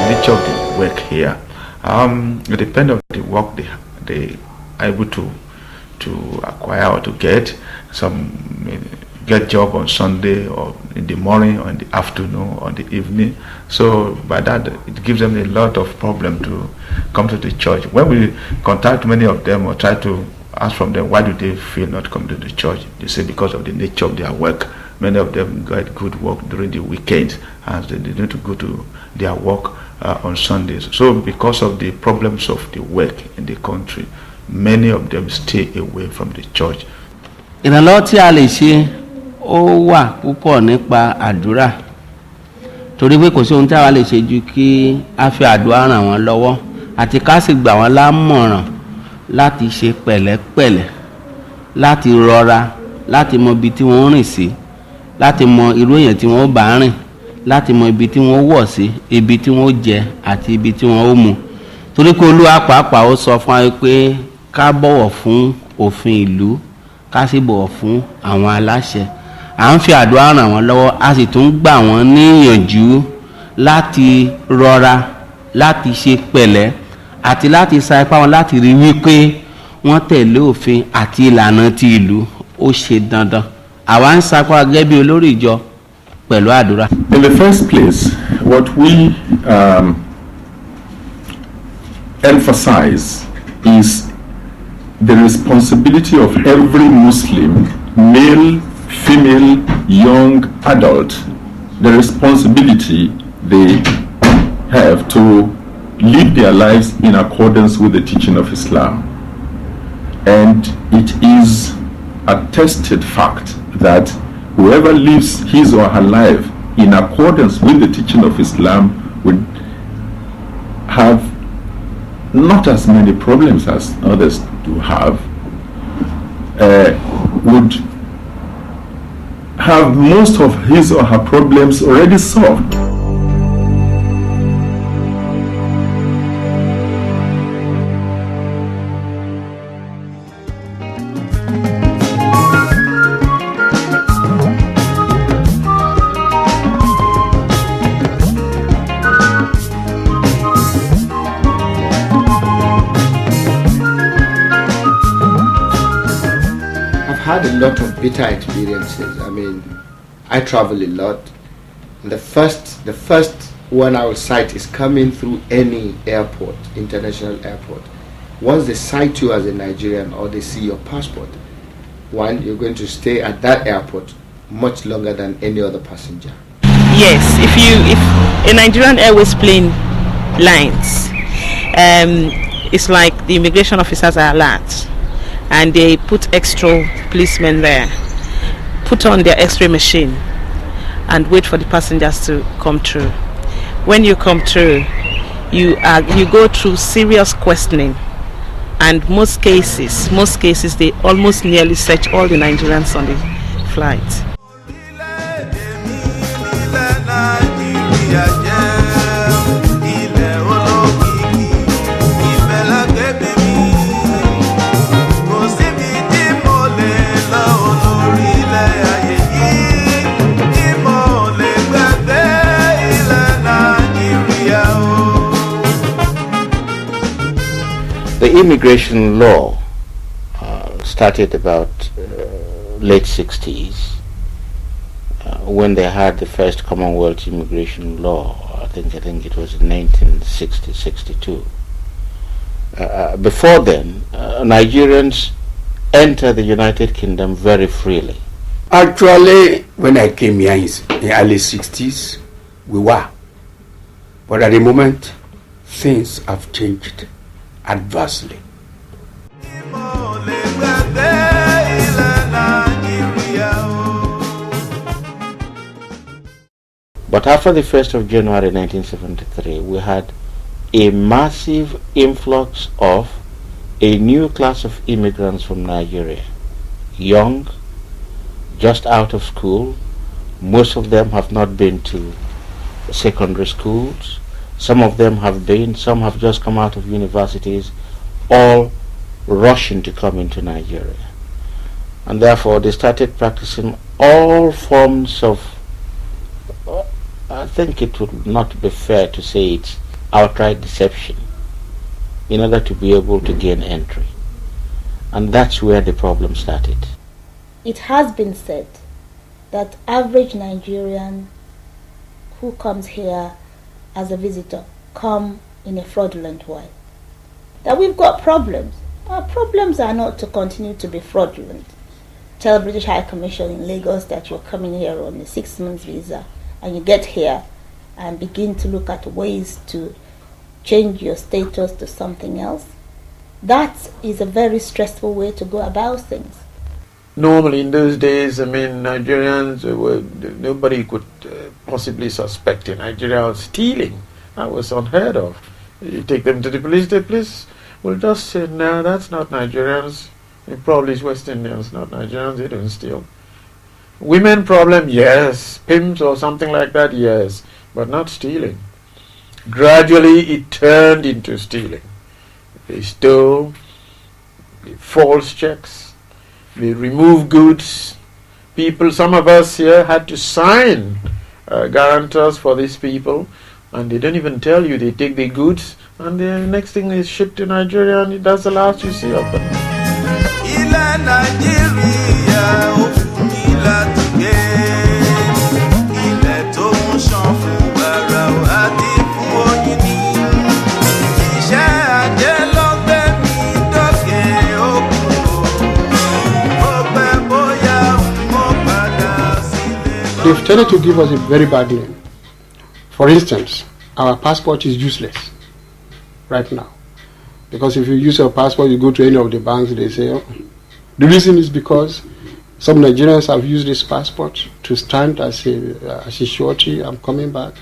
nature of the work here. It depends on the work they are able to acquire or to get. Some get job on Sunday or in the morning or in the afternoon or the evening. So by that, it gives them a lot of problem to come to the church. When we contact many of them or try to ask from them why do they feel not come to the church, they say because of the nature of their work. Many of them get good work during the weekends and they need to go to their work on Sundays. So because of the problems of the work in the country, many of them stay away from the church. Ìrànlọ́wọ́ tí a lè ṣe ó wà púpọ̀ nípa àdúrà, torí pé kò sí ohun tí a lè ṣe ju kí a fi àdúrà ràn wọ́n lọ́wọ́ àti ká sì gbà wọ́n lámọ̀ràn láti ṣe pẹ̀lẹ́pẹ̀lẹ́, láti rọra, láti mọ ibi tí wọ́n rìn sí, láti mọ irú èèyàn tí wọ́n bá rìn, láti mọ ibi tí wọ́n wọ̀ sí, ibi tí wọ́n jẹ àti ibi tí wọ́n ó mu. Torí pé Olúwa pàápàá ó sọ fún wa pé ká bọ̀wọ̀ fún òfin ìlú, ká sì bọ̀wọ̀ fún àwọn aláṣẹ. À ń fi àdúrà ràn wọ́n lọ́wọ́, a sì tún gbà wọ́n níyànjú láti rọra, láti ṣe pẹ̀lẹ́ àti láti sa ipá wọn láti rí wípé wọ́n tẹ̀lé òfin àti ìlànà ti ìlú. Ó ṣe dandan. Àwa ń sapá gẹ́gẹ́ bí olórí ìjọ pẹ̀lú àdúrà. In the first place, what we emphasize is the responsibility of every Muslim, male, female, young, adult, the responsibility they have to live their lives in accordance with the teaching of Islam. And it is a tested fact that whoever lives his or her life in accordance with the teaching of Islam would have not as many problems as others do have, would have most of his or her problems already solved. Had a lot of bitter experiences. I mean, I travel a lot. The first one I will cite is coming through any airport, international airport. Once they sight you as a Nigerian or they see your passport, one, you're going to stay at that airport much longer than any other passenger. Yes, if a Nigerian Airways plane lands, it's like the immigration officers are alert. And they put extra policemen there, put on their x-ray machine and wait for the passengers to come through. When you come through, you go through serious questioning, and most cases they almost nearly search all the Nigerians on the flight. The immigration law started about late 60s when they had the first Commonwealth immigration law. I think it was in 1960-62. Before then, Nigerians entered the United Kingdom very freely. Actually, when I came here in the early 60s, we were. But at the moment, things have changed adversely. But after the 1st of January 1973, we had a massive influx of a new class of immigrants from Nigeria. Young, just out of school. Most of them have not been to secondary schools. Some of them have been, some have just come out of universities, all rushing to come into Nigeria. And therefore they started practicing all forms of, I think it would not be fair to say it's outright deception in order to be able to gain entry. And that's where the problem started. It has been said that average Nigerian who comes here as a visitor come in a fraudulent way. That we've got problems. Our problems are not to continue to be fraudulent. Tell British High Commission in Lagos that you're coming here on a 6-month visa, and you get here and begin to look at ways to change your status to something else. That is a very stressful way to go about things. Normally in those days, Nigerians nobody could possibly suspect in Nigeria of stealing. That was unheard of. You take them to the police will just say, no, that's not Nigerians. It probably is West Indians, not Nigerians, they don't steal. Women problem, yes. Pimps or something like that, yes. But not stealing. Gradually it turned into stealing. They stole, they false checks, they remove goods. People, some of us here had to sign guarantors for these people, and they don't even tell you. They take the goods, and the next thing is shipped to Nigeria, and that's the last you see of them. They've tended to give us a very bad name. For instance, our passport is useless right now. Because if you use your passport, you go to any of the banks, they say, oh. The reason is because some Nigerians have used this passport to stand as a surety, I'm coming back.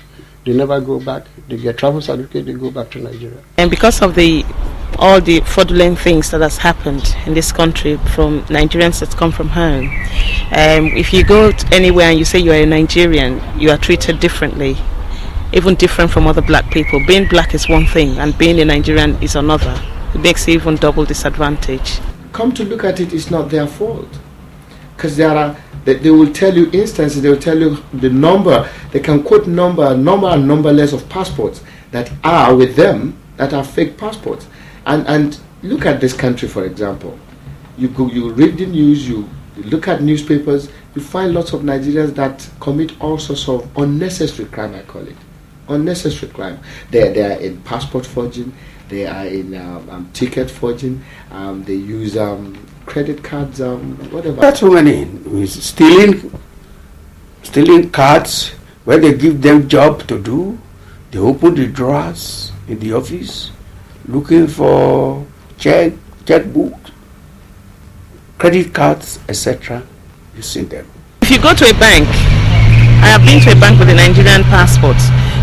They never go back. They get travel certificate, they go back to Nigeria. And because of all the fraudulent things that has happened in this country from Nigerians that come from home, if you go anywhere and you say you are a Nigerian, you are treated differently, even different from other black people. Being black is one thing and being a Nigerian is another. It makes you even double disadvantage. Come to look at it, it's not their fault. Because they will tell you instances, they will tell you the number, they can quote number and numberless of passports that are with them that are fake passports. And look at this country, for example. You read the news, you look at newspapers, you find lots of Nigerians that commit all sorts of unnecessary crime, I call it. Unnecessary crime. They are in passport forging, they are in ticket forging, they use credit cards, whatever. That's so many. Stealing cards where they give them job to do. They open the drawers in the office looking for checkbook, credit cards, etc. You see them. If you go to a bank, I have been to a bank with a Nigerian passport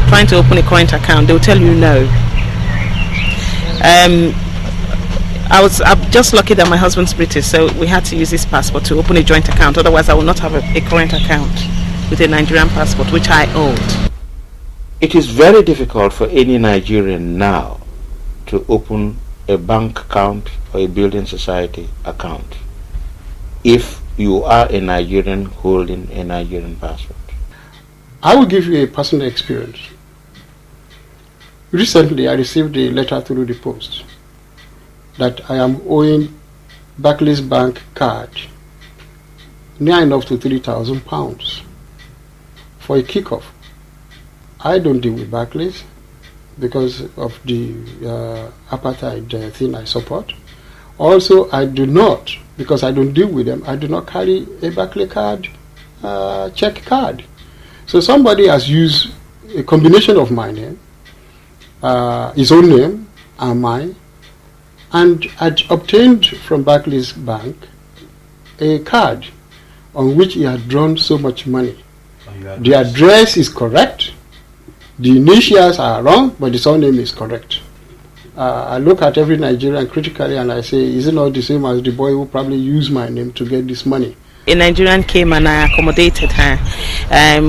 trying to open a current account, they'll tell you no. I'm just lucky that my husband's British, so we had to use his passport to open a joint account. Otherwise, I would not have a current account with a Nigerian passport, which I owned. It is very difficult for any Nigerian now to open a bank account or a building society account if you are a Nigerian holding a Nigerian passport. I will give you a personal experience. Recently, I received a letter through the post that I am owing Barclays Bank card near enough to £3,000 for a kickoff. I don't deal with Barclays because of the apartheid thing I support. Also, I do not, because I don't deal with them, I do not carry a Barclays card, check card. So somebody has used a combination of my name, his own name and mine, and had obtained from Barclays Bank a card on which he had drawn so much money. The address is correct, the initials are wrong, but the surname is correct. I look at every Nigerian critically and I say, is it not the same as the boy who probably used my name to get this money? A Nigerian came and I accommodated her.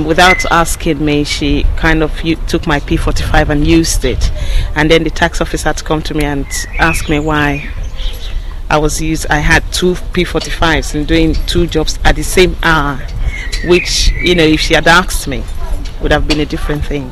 Without asking me, she kind of took my P45 and used it. And then the tax officer had to come to me and ask me why I had two P45s and doing two jobs at the same hour, which, if she had asked me, would have been a different thing.